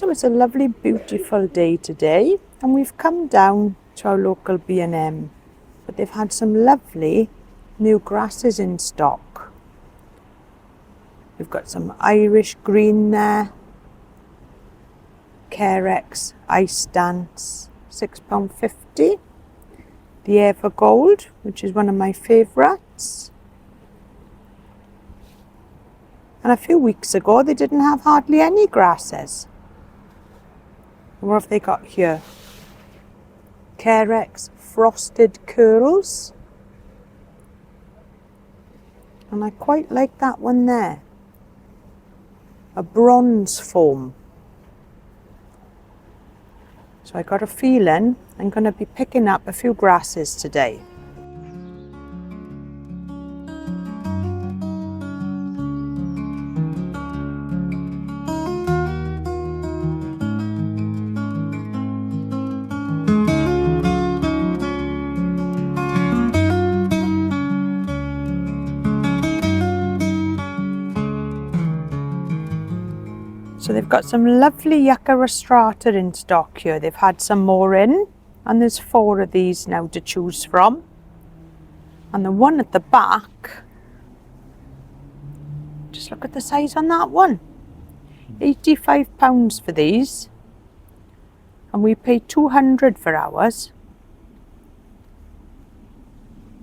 So it's a lovely, beautiful day today, and we've come down to our local B&M, but they've had some lovely new grasses in stock. We've got some Irish green there, Carex Ice Dance, £6.50. The Evergold, which is one of my favourites. And a few weeks ago they didn't have hardly any grasses. What have they got here? Carex Frosted Curls. And I quite like that one there. A bronze foam. So I got a feeling I'm going to be picking up a few grasses today. So they've got some lovely Yucca rostrata in stock here. They've had some more in, and there's 4 of these now to choose from. And the one at the back, just look at the size on that one. £85 for these, and we pay £200 for ours.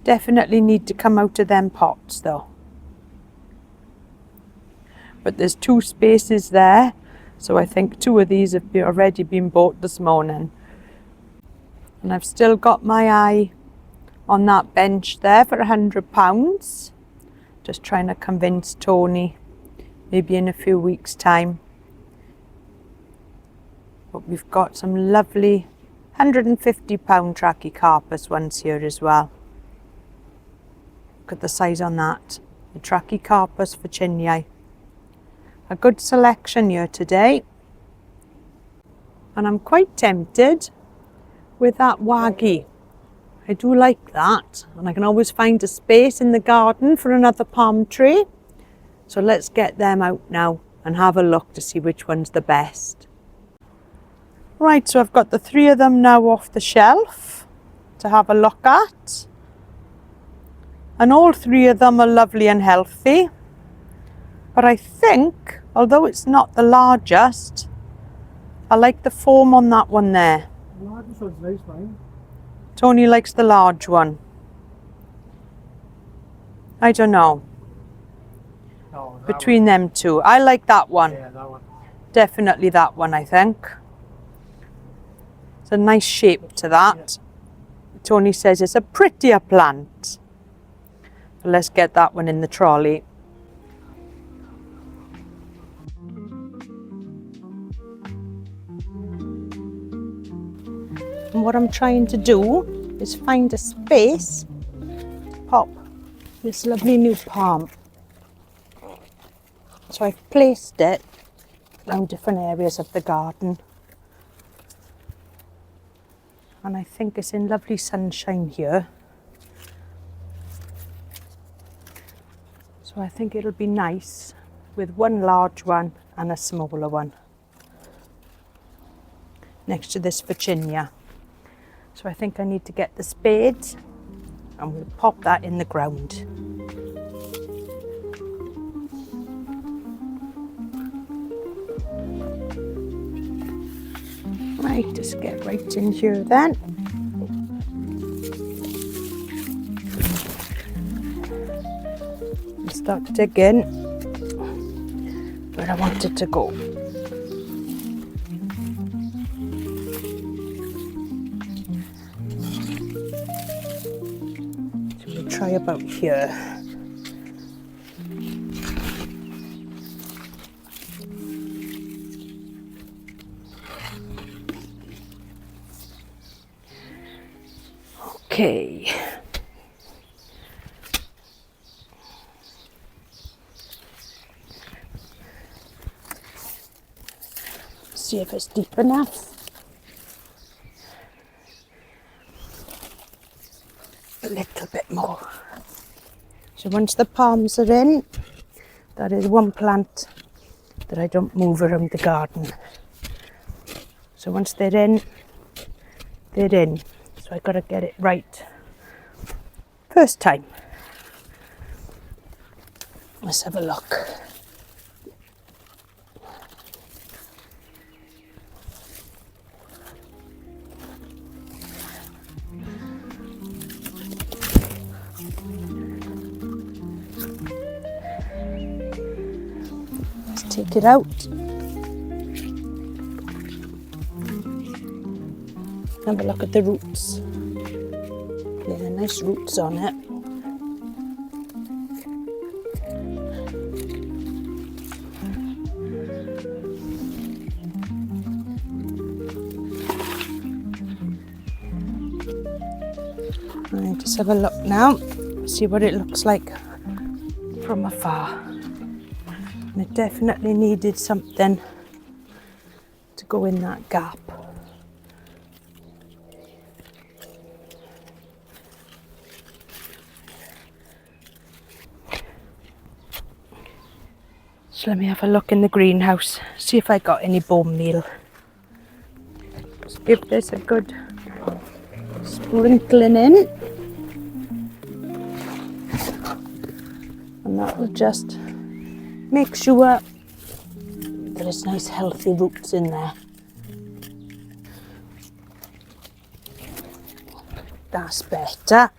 Definitely need to come out of them pots though. But there's 2 spaces there, so I think 2 of these have already been bought this morning. And I've still got my eye on that bench there for £100. Just trying to convince Tony, maybe in a few weeks' time. But we've got some lovely £150 Trachycarpus ones here as well. Look at the size on that. The Trachycarpus virginii. A good selection here today, and I'm quite tempted with that Waggie. I do like that, and I can always find a space in the garden for another palm tree. So let's get them out now and have a look to see which one's the best. Right, so I've got the 3 of them now off the shelf to have a look at, and all 3 of them are lovely and healthy. But I think, although it's not the largest, I like the foam on that one there. The largest one's nice, fine. Tony likes the large one. I don't know. No, Between them 2. I like that one. Yeah, that one. Definitely that one, I think. It's a nice shape to that. Yeah. Tony says it's a prettier plant. So let's get that one in the trolley. And what I'm trying to do is find a space to pop this lovely new palm. So I've placed it around different areas of the garden. And I think it's in lovely sunshine here. So I think it'll be nice with one large one and a smaller one next to this virginia. So I think I need to get the spade and we'll pop that in the ground. Right, just get right in here then. And start digging where I want it to go. Try about here. Okay. See if it's deep enough. A little bit more. So once the palms are in, that is one plant that I don't move around the garden. So once they're in, they're in. So I got to get it right first time. Let's have a look. Let's take it out. Have a look at the roots. Yeah, nice roots on it. Right, just have a look now, see what it looks like from afar. And it definitely needed something to go in that gap. So let me have a look in the greenhouse, see if I got any bone meal. Just give this a good sprinkling in. And that will just make sure there's nice healthy roots in there. That's better.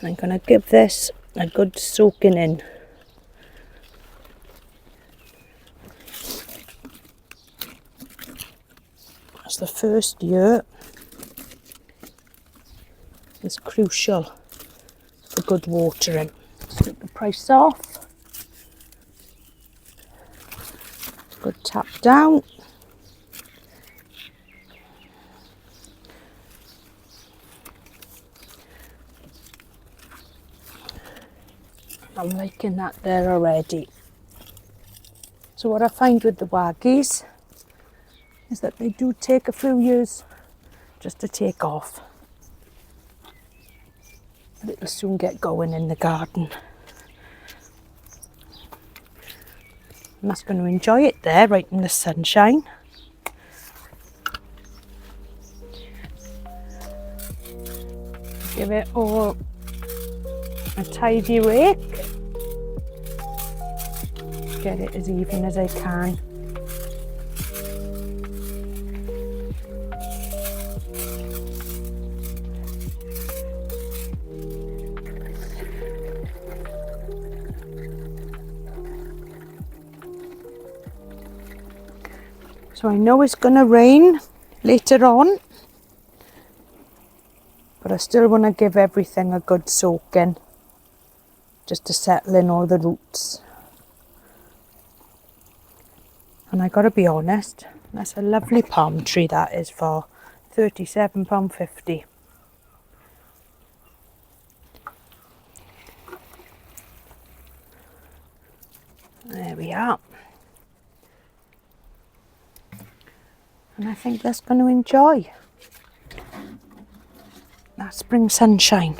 I'm going to give this a good soaking in. As the first year is crucial for good watering. Take the price off. Good tap down. I'm liking that there already. So what I find with the Waggies is that they do take a few years just to take off. But it'll soon get going in the garden. I'm just going to enjoy it there, right in the sunshine. Give it all a tidy rake. Get it as even as I can. So I know it's going to rain later on, but I still want to give everything a good soaking just to settle in all the roots. And I got to be honest, that's a lovely palm tree that is for £37.50. There we are. And I think that's going to enjoy that spring sunshine.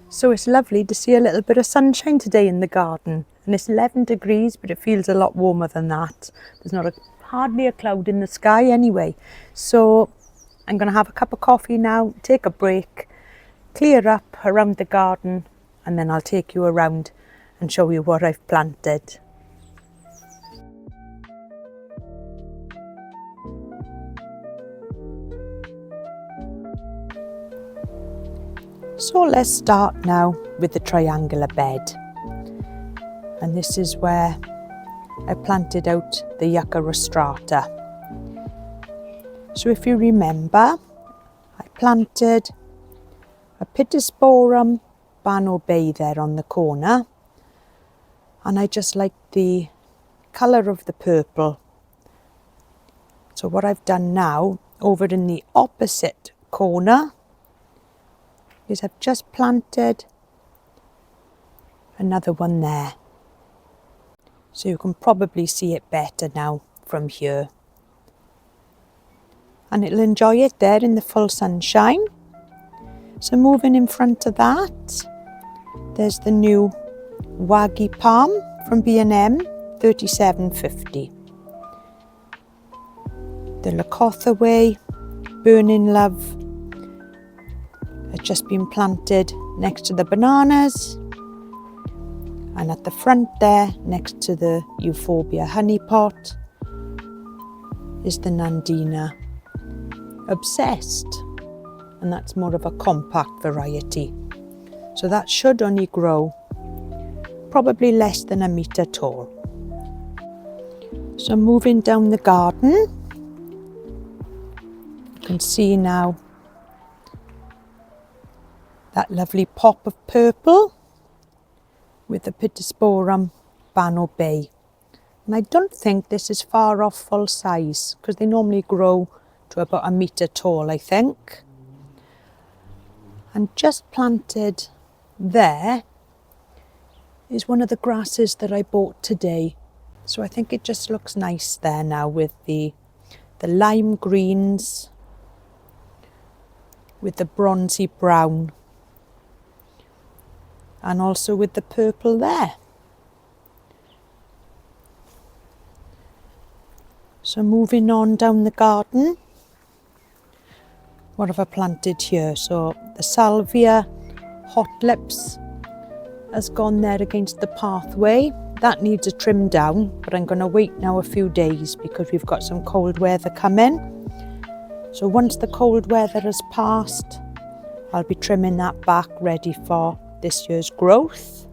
So it's lovely to see a little bit of sunshine today in the garden, and it's 11 degrees, but it feels a lot warmer than that. There's not hardly a cloud in the sky anyway. So I'm going to have a cup of coffee now, take a break, clear up around the garden, and then I'll take you around and show you what I've planted. So let's start now with the triangular bed. And this is where I planted out the Yucca rostrata. So if you remember, I planted a Pittosporum Bano Bay there on the corner. And I just like the colour of the purple. So what I've done now, over in the opposite corner, is I've just planted another one there. So you can probably see it better now from here. And it'll enjoy it there in the full sunshine. So moving in front of that, there's the new Waggie Palm from B&M, £37.50. The Lacothaway, Burning Love, has just been planted next to the bananas. And at the front there, next to the Euphorbia honey pot, is the Nandina Obsessed. And that's more of a compact variety. So that should only grow probably less than a metre tall. So moving down the garden, you can see now that lovely pop of purple with the Pittosporum Bano Bay. And I don't think this is far off full size because they normally grow to about a metre tall, I think. And just planted there is one of the grasses that I bought today. So I think it just looks nice there now with the lime greens with the bronzy brown and also with the purple there. So moving on down the garden, what have I planted here? So the Salvia Hot Lips has gone there against the pathway. That needs a trim down, but I'm going to wait now a few days because we've got some cold weather coming. So once the cold weather has passed, I'll be trimming that back ready for this year's growth.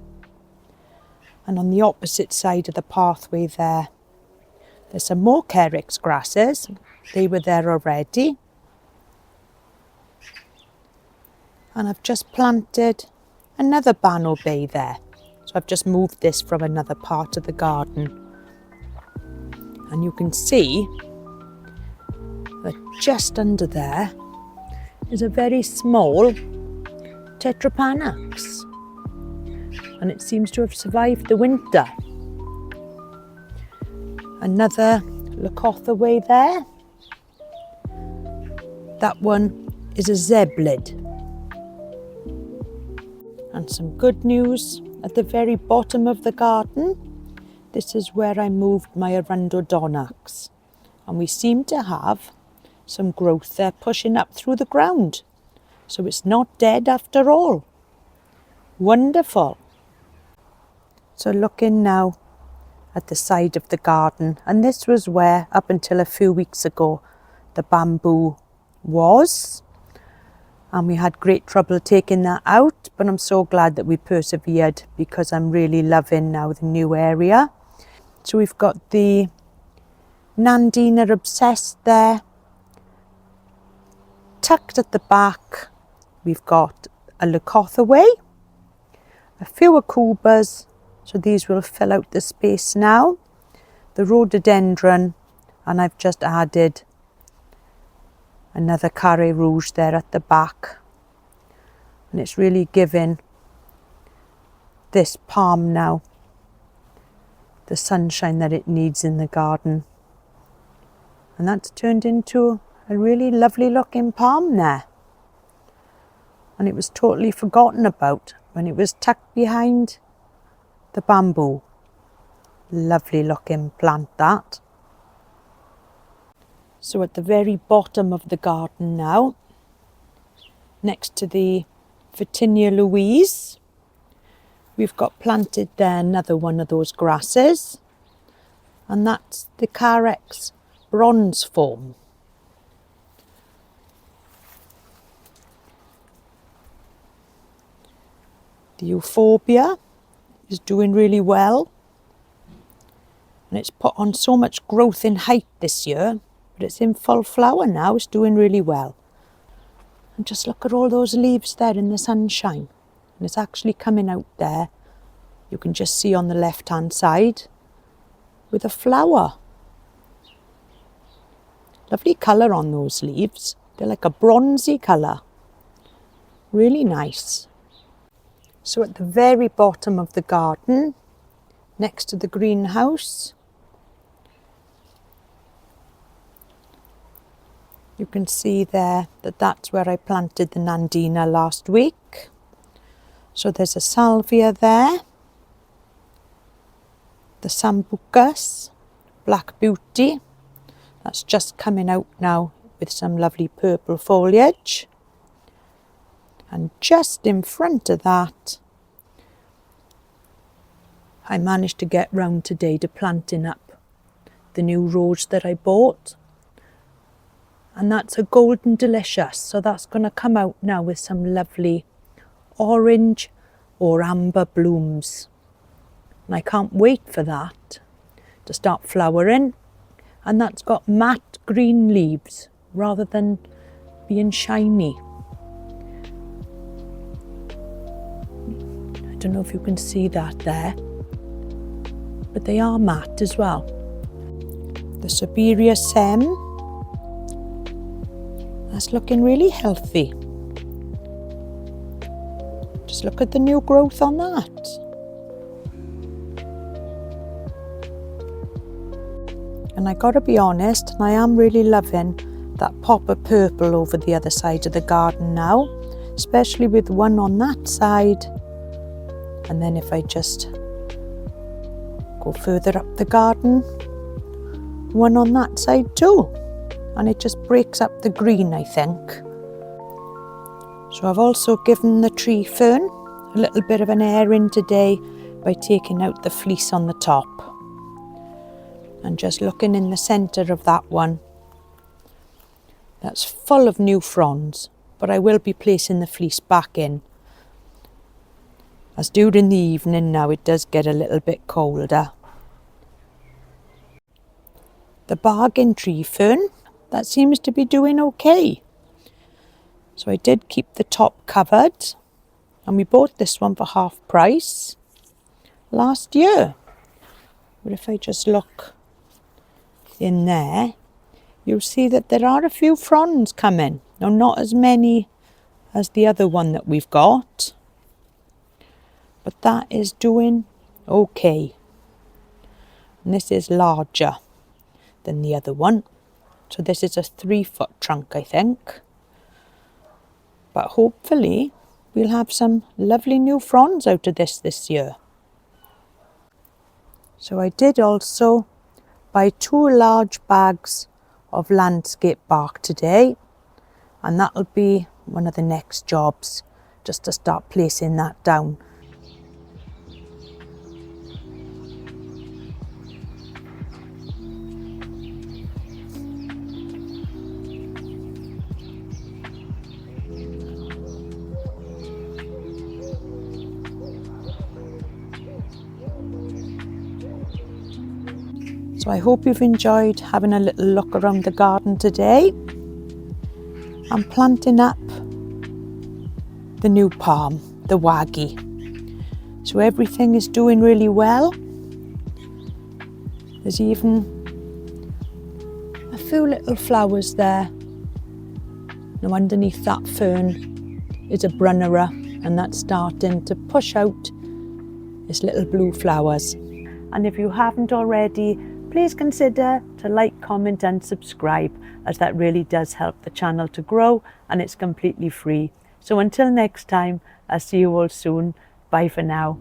And on the opposite side of the pathway there's some more Carex grasses. They were there already. And I've just planted another Bano Bay there. So I've just moved this from another part of the garden. And you can see that just under there is a very small Tetrapanax. And it seems to have survived the winter. Another Lacothaway there. That one is a Zeblid. And some good news at the very bottom of the garden. This is where I moved my Arundodonus. And we seem to have some growth there pushing up through the ground. So it's not dead after all. Wonderful. So looking now at the side of the garden, and this was where up until a few weeks ago the bamboo was, and we had great trouble taking that out, but I'm so glad that we persevered because I'm really loving now the new area. So we've got the Nandina Obsessed there. Tucked at the back we've got a Lacothaway, a few Akubas, so these will fill out the space now, the rhododendron, and I've just added another Carré Rouge there at the back. And it's really giving this palm now the sunshine that it needs in the garden. And that's turned into a really lovely looking palm there. And it was totally forgotten about when it was tucked behind the bamboo. Lovely looking plant that. So at the very bottom of the garden now, next to the Virginia Louise, we've got planted there another one of those grasses, and that's the Carex bronze form. The Euphorbia is doing really well, and it's put on so much growth in height this year, but it's in full flower now. It's doing really well. And just look at all those leaves there in the sunshine, and it's actually coming out there you can just see on the left hand side with a flower. Lovely colour on those leaves. They're like a bronzy colour. Really nice. So at the very bottom of the garden, next to the greenhouse, you can see there that that's where I planted the Nandina last week. So there's a salvia there, the sambucus, black beauty, that's just coming out now with some lovely purple foliage. And just in front of that, I managed to get round today to planting up the new rose that I bought. And that's a golden delicious, so that's going to come out now with some lovely orange or amber blooms. And I can't wait for that to start flowering. And that's got matte green leaves rather than being shiny. I don't know if you can see that there, but they are matte as well. The Siberia Sem, that's looking really healthy. Just look at the new growth on that. And I gotta be honest, I am really loving that pop of purple over the other side of the garden now, especially with one on that side. And then if I just go further up the garden, one on that side too. And it just breaks up the green, I think. So I've also given the tree fern a little bit of an airing today by taking out the fleece on the top. And just looking in the centre of that one, that's full of new fronds, but I will be placing the fleece back in. As during the evening now it does get a little bit colder. The bargain tree fern, that seems to be doing okay. So I did keep the top covered, and we bought this one for half price last year. But if I just look in there, you'll see that there are a few fronds coming. Now, not as many as the other one that we've got, but that is doing okay. And this is larger than the other one. So this is a 3-foot trunk, I think. But hopefully we'll have some lovely new fronds out of this year. So I did also buy 2 large bags of landscape bark today, and that'll be one of the next jobs, just to start placing that down. So I hope you've enjoyed having a little look around the garden today. I'm planting up the new palm, the Waggie. So everything is doing really well. There's even a few little flowers there. Now underneath that fern is a brunnera, and that's starting to push out its little blue flowers. And if you haven't already, please consider to like, comment and subscribe, as that really does help the channel to grow, and it's completely free. So until next time, I'll see you all soon. Bye for now.